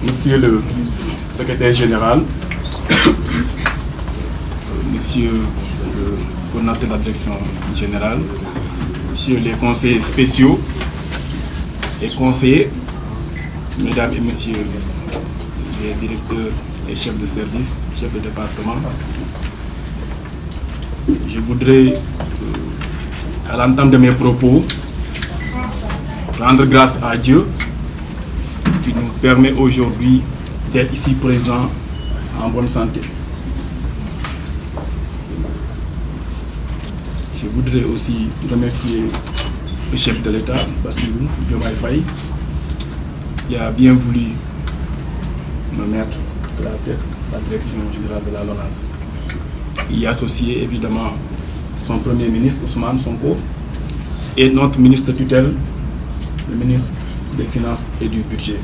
Monsieur le secrétaire général, Monsieur le coordinateur de la direction générale, Monsieur les conseillers spéciaux et conseillers, Mesdames et Messieurs les directeurs et chefs de service, chefs de département, je voudrais, à l'entame de mes propos, rendre grâce à Dieu qui nous permet aujourd'hui d'être ici présents en bonne santé. Je voudrais aussi remercier le chef de l'État, Bassirou Diomaye Faye, qui a bien voulu me mettre à la tête de la direction générale de la LONASE. Il y a associé évidemment son premier ministre, Ousmane Sonko, et notre ministre tutelle, le ministre des Finances et du Budget.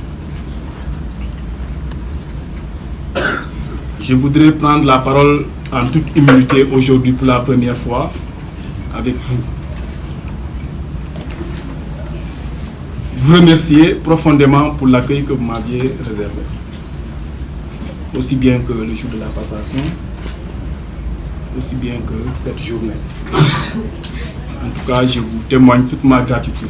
Je voudrais prendre la parole en toute humilité aujourd'hui pour la première fois avec vous. Vous remercier profondément pour l'accueil que vous m'aviez réservé, aussi bien que le jour de la passation, aussi bien que cette journée. En tout cas, je vous témoigne toute ma gratitude.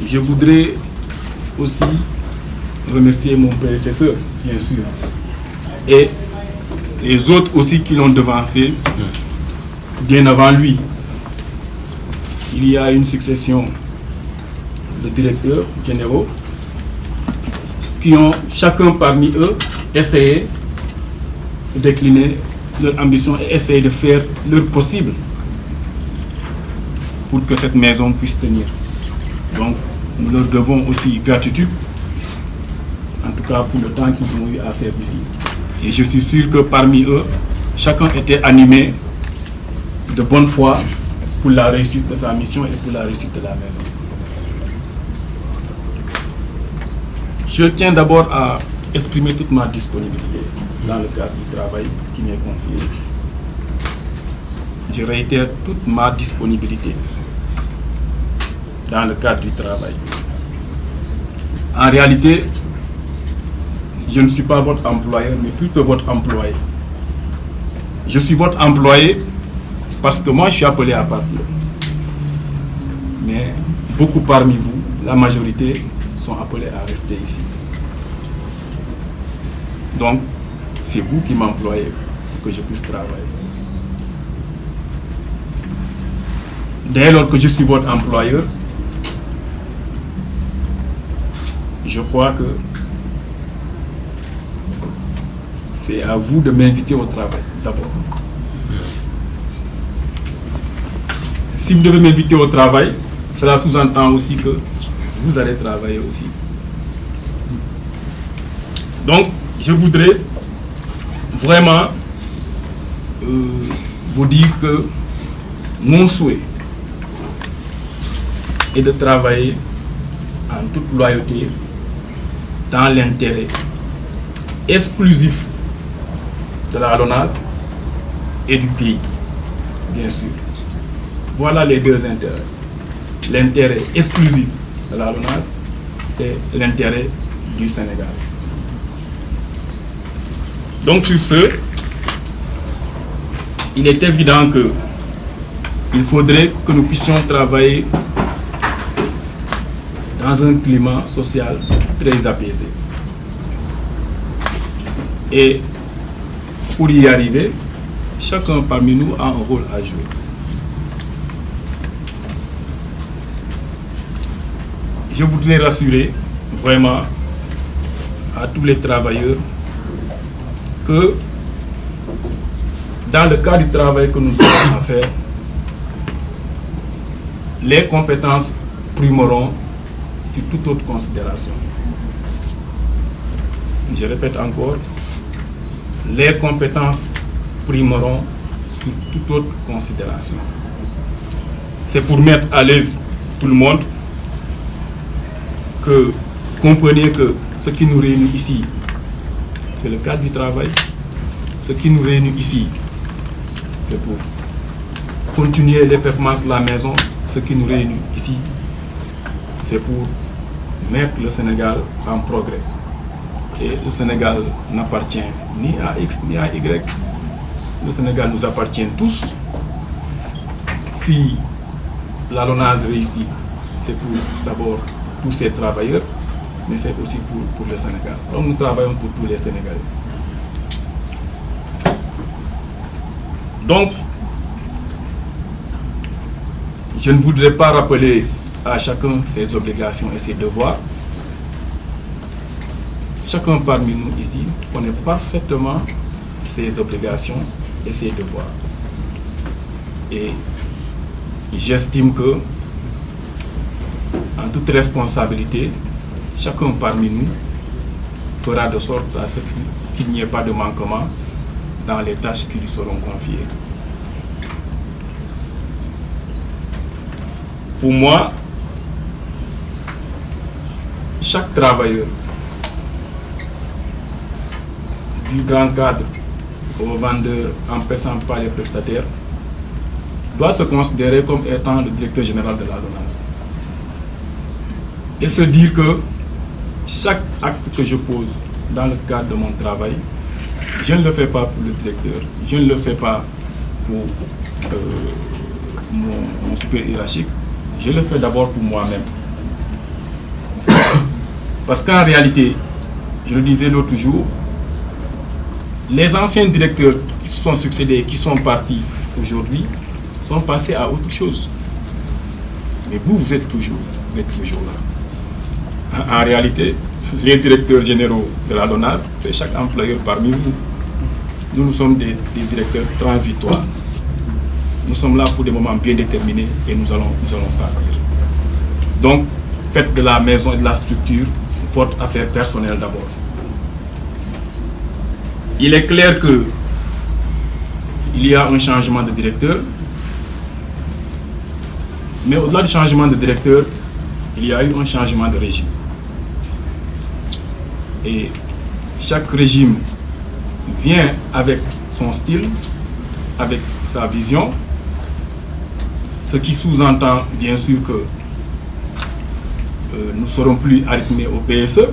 Je voudrais aussi remercier mon prédécesseur, bien sûr, et les autres aussi qui l'ont devancé bien avant lui. Il y a une succession de directeurs généraux qui ont chacun parmi eux essayé de décliner leur ambition et essayé de faire leur possible pour que cette maison puisse tenir. Donc, nous leur devons aussi gratitude, en tout cas pour le temps qu'ils ont eu à faire ici. Et je suis sûr que parmi eux, chacun était animé de bonne foi pour la réussite de sa mission et pour la réussite de la maison. Je tiens d'abord à exprimer toute ma disponibilité dans le cadre du travail qui m'est confié. Je réitère toute ma disponibilité dans le cadre du travail. En réalité, je ne suis pas votre employeur, mais plutôt votre employé. Je suis votre employé parce que moi, je suis appelé à partir. Mais beaucoup parmi vous, la majorité, sont appelés à rester ici. Donc, c'est vous qui m'employez pour que je puisse travailler. Dès lors que je suis votre employeur, je crois que c'est à vous de m'inviter au travail, d'abord. Si vous devez m'inviter au travail, cela sous-entend aussi que vous allez travailler aussi. Donc, je voudrais vraiment vous dire que mon souhait est de travailler en toute loyauté dans l'intérêt exclusif de la LONASE et du pays, bien sûr. Voilà les deux intérêts. L'intérêt exclusif de la LONASE et l'intérêt du Sénégal. Donc sur ce, il est évident qu'il faudrait que nous puissions travailler dans un climat social très apaisé. Et pour y arriver, chacun parmi nous a un rôle à jouer. Je voudrais rassurer vraiment à tous les travailleurs que dans le cas du travail que nous avons à faire, les compétences primeront sur toute autre considération. Je répète encore, les compétences primeront sur toute autre considération. C'est pour mettre à l'aise tout le monde que vous compreniez que ce qui nous réunit ici, c'est le cadre du travail. Ce qui nous réunit ici, c'est pour continuer les performances de la maison. Ce qui nous réunit ici, c'est pour mettre le Sénégal en progrès. Et le Sénégal n'appartient ni à X ni à Y. Le Sénégal nous appartient tous. Si la LONASE réussit, c'est pour d'abord tous ces travailleurs, mais c'est aussi pour le Sénégal. Donc nous travaillons pour tous les Sénégalais. Donc, je ne voudrais pas rappeler à chacun ses obligations et ses devoirs. Chacun parmi nous ici connaît parfaitement ses obligations et ses devoirs. Et j'estime que, en toute responsabilité, chacun parmi nous fera de sorte à ce qu'il n'y ait pas de manquement dans les tâches qui lui seront confiées. Pour moi, chaque travailleur, du grand cadre au vendeur en passant par les prestataires, doit se considérer comme étant le directeur général de la LONASE. Et se dire que chaque acte que je pose dans le cadre de mon travail, je ne le fais pas pour le directeur, je ne le fais pas pour mon supérieur hiérarchique, je le fais d'abord pour moi-même. Parce qu'en réalité, je le disais l'autre jour, les anciens directeurs qui se sont succédés, qui sont partis aujourd'hui, sont passés à autre chose. Mais vous êtes toujours là. En réalité, les directeurs généraux de la LONASE, c'est chaque employeur parmi vous. Nous sommes des directeurs transitoires. Nous sommes là pour des moments bien déterminés et nous allons partir. Donc, faites de la maison et de la structure votre affaire personnelle d'abord. Il est clair que il y a un changement de directeur, mais au-delà du changement de directeur, il y a eu un changement de régime. Et chaque régime vient avec son style, avec sa vision, ce qui sous-entend bien sûr que nous ne serons plus arrêtés au PSE,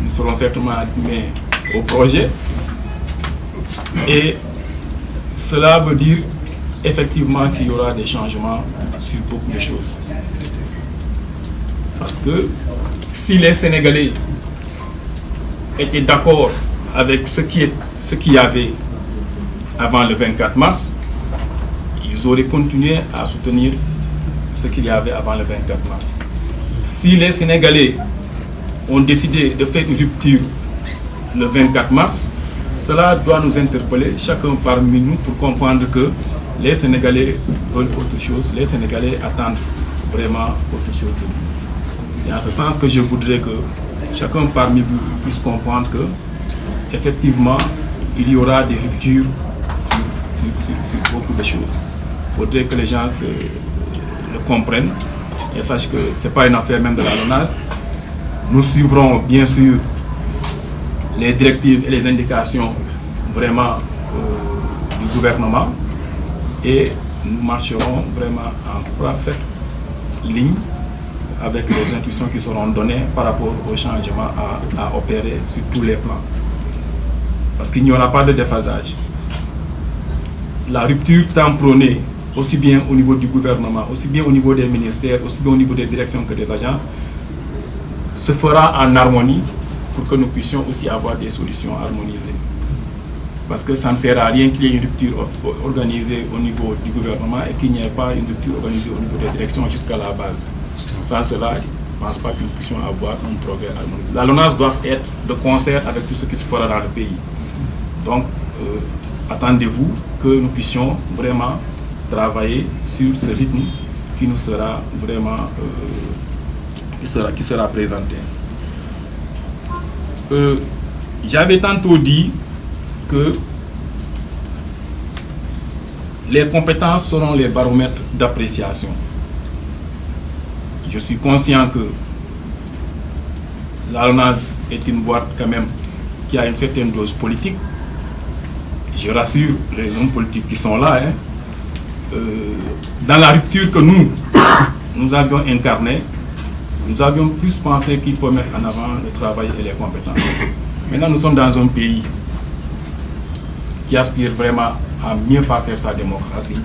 nous serons certainement arrêtés au projet. Et cela veut dire effectivement qu'il y aura des changements sur beaucoup de choses. Parce que si les Sénégalais étaient d'accord avec ce qu'il y avait avant le 24 mars, ils auraient continué à soutenir ce qu'il y avait avant le 24 mars. Si les Sénégalais ont décidé de faire une rupture le 24 mars, cela doit nous interpeller, chacun parmi nous, pour comprendre que les Sénégalais veulent autre chose, les Sénégalais attendent vraiment autre chose de nous. C'est en ce sens que je voudrais que chacun parmi vous puisse comprendre que, effectivement, il y aura des ruptures sur beaucoup de choses. Il faudrait que les gens le comprennent et sachent que ce n'est pas une affaire même de la LONASE. Nous suivrons bien sûr les directives et les indications vraiment du gouvernement et nous marcherons vraiment en parfaite ligne avec les instructions qui seront données par rapport aux changements à opérer sur tous les plans. Parce qu'il n'y aura pas de déphasage. La rupture tant prônée, aussi bien au niveau du gouvernement, aussi bien au niveau des ministères, aussi bien au niveau des directions que des agences, se fera en harmonie pour que nous puissions aussi avoir des solutions harmonisées. Parce que ça ne sert à rien qu'il y ait une rupture organisée au niveau du gouvernement et qu'il n'y ait pas une rupture organisée au niveau des directions jusqu'à la base. Sans cela, je ne pense pas que nous puissions avoir un progrès harmonisé. La LONASE doit être de concert avec tout ce qui se fera dans le pays. Donc, attendez-vous que nous puissions vraiment travailler sur ce rythme qui nous sera vraiment qui sera présenté. J'avais tantôt dit que les compétences seront les baromètres d'appréciation. Je suis conscient que la LONASE est une boîte quand même qui a une certaine dose politique. Je rassure les hommes politiques qui sont là. Dans la rupture que nous avions incarnée, nous avions plus pensé qu'il faut mettre en avant le travail et les compétences. Maintenant, nous sommes dans un pays qui aspire vraiment à mieux parfaire sa démocratie.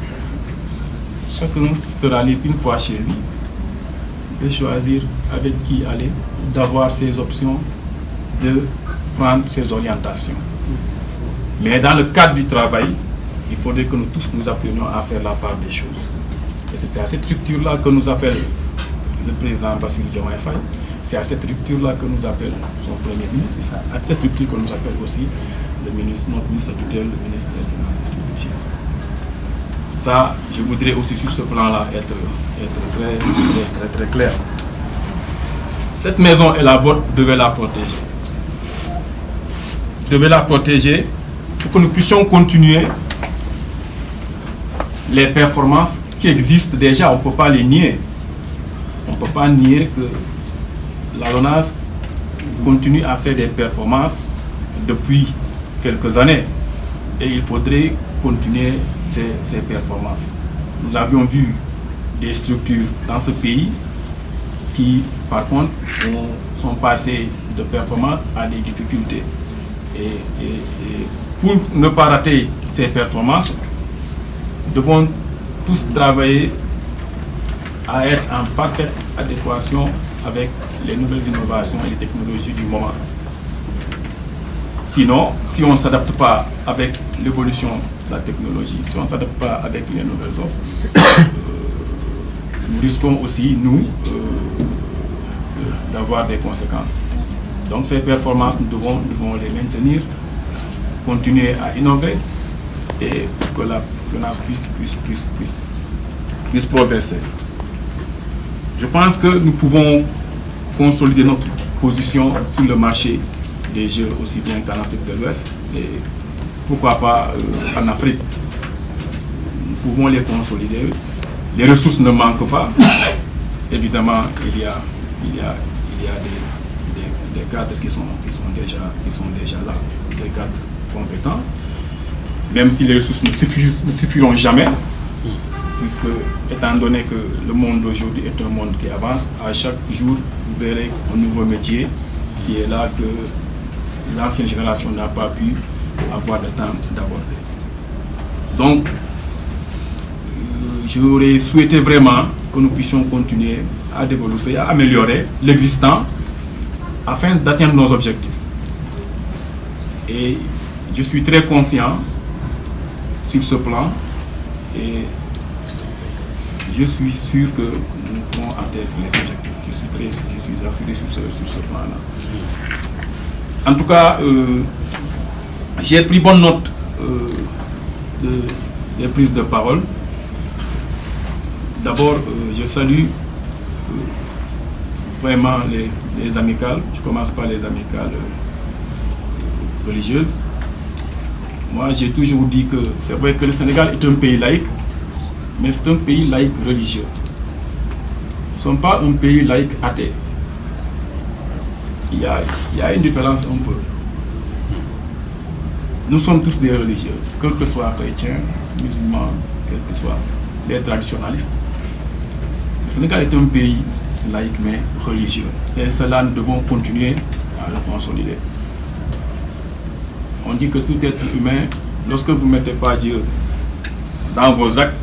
Chacun sera libre une fois chez lui de choisir avec qui aller, d'avoir ses options, de prendre ses orientations. Mais dans le cadre du travail, il faudrait que nous tous nous apprenions à faire la part des choses. Et c'est à cette structure-là que nous appelle le président Bassirou Diomaye Faye. C'est à cette rupture-là que nous appelle son premier ministre. C'est à cette rupture que nous appelle aussi le ministre, notre ministre tutelle, le ministre des Finances et du Budget. Ça, je voudrais aussi sur ce plan-là être très clair. Cette maison est la vôtre, vous devez la protéger. Vous devez la protéger pour que nous puissions continuer les performances qui existent déjà. On ne peut pas les nier. On ne peut pas nier que la LONASE continue à faire des performances depuis quelques années. Et il faudrait continuer ces performances. Nous avions vu des structures dans ce pays qui, par contre, sont passées de performances à des difficultés. Et pour ne pas rater ces performances, nous devons tous travailler à être en parfaite adéquation avec les nouvelles innovations et les technologies du moment. Sinon, si on ne s'adapte pas avec l'évolution de la technologie, si on ne s'adapte pas avec les nouvelles offres, nous risquons aussi, nous, d'avoir des conséquences. Donc ces performances, nous devons les maintenir, continuer à innover et que la LONASE puisse progresser. Je pense que nous pouvons consolider notre position sur le marché des jeux aussi bien qu'en Afrique de l'Ouest et pourquoi pas en Afrique. Nous pouvons les consolider. Les ressources ne manquent pas. Évidemment, il y a des cadres qui sont déjà là, des cadres compétents, même si les ressources ne suffiront jamais, puisque, étant donné que le monde d'aujourd'hui est un monde qui avance, à chaque jour, vous verrez un nouveau métier qui est là que l'ancienne génération n'a pas pu avoir le temps d'aborder. Donc, j'aurais souhaité vraiment que nous puissions continuer à développer, à améliorer l'existant afin d'atteindre nos objectifs. Et je suis très confiant sur ce plan et je suis sûr que nous pourrons atteindre les objectifs. Je suis assuré sur ce plan-là. En tout cas, j'ai pris bonne note des prises de parole. D'abord, je salue vraiment les amicales. Je commence par les amicales religieuses. Moi, j'ai toujours dit que c'est vrai que le Sénégal est un pays laïque, mais c'est un pays laïque religieux. Nous ne sommes pas un pays laïque athée. Il y a une différence un peu. Nous sommes tous des religieux, quels que soient chrétiens, musulmans, quels que soient les traditionalistes. Le Sénégal est un pays laïque mais religieux. Et cela, nous devons continuer à le consolider. On dit que tout être humain, lorsque vous ne mettez pas Dieu dans vos actes,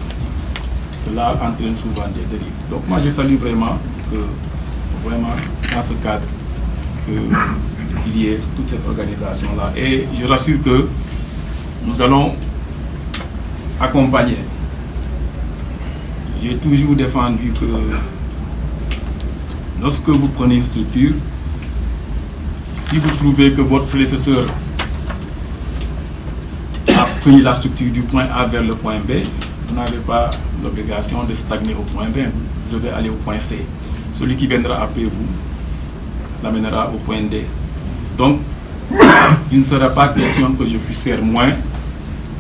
cela entraîne souvent des dérives. Donc moi je salue vraiment que, dans ce cadre, qu'il y ait toute cette organisation-là. Et je rassure que nous allons accompagner. J'ai toujours défendu que lorsque vous prenez une structure, si vous trouvez que votre prédécesseur a pris la structure du point A vers le point B, vous n'avez pas l'obligation de stagner au point B, vous devez aller au point C. Celui qui viendra après vous l'amènera au point D. Donc, il ne sera pas question que je puisse faire moins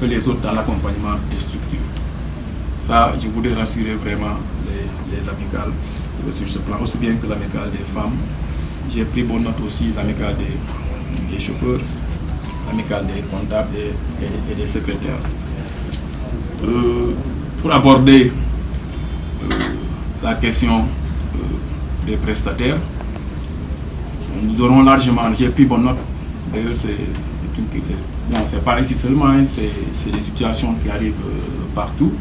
que les autres dans l'accompagnement des structures. Ça, je voudrais rassurer vraiment les amicales sur ce plan, aussi bien que l'amicale des femmes. J'ai pris bonne note aussi l'amicale des chauffeurs, l'amicale des comptables et des secrétaires. Pour aborder la question des prestataires. Nous aurons largement, j'ai pris bonne note. D'ailleurs, c'est pas ici seulement, c'est des situations qui arrivent partout.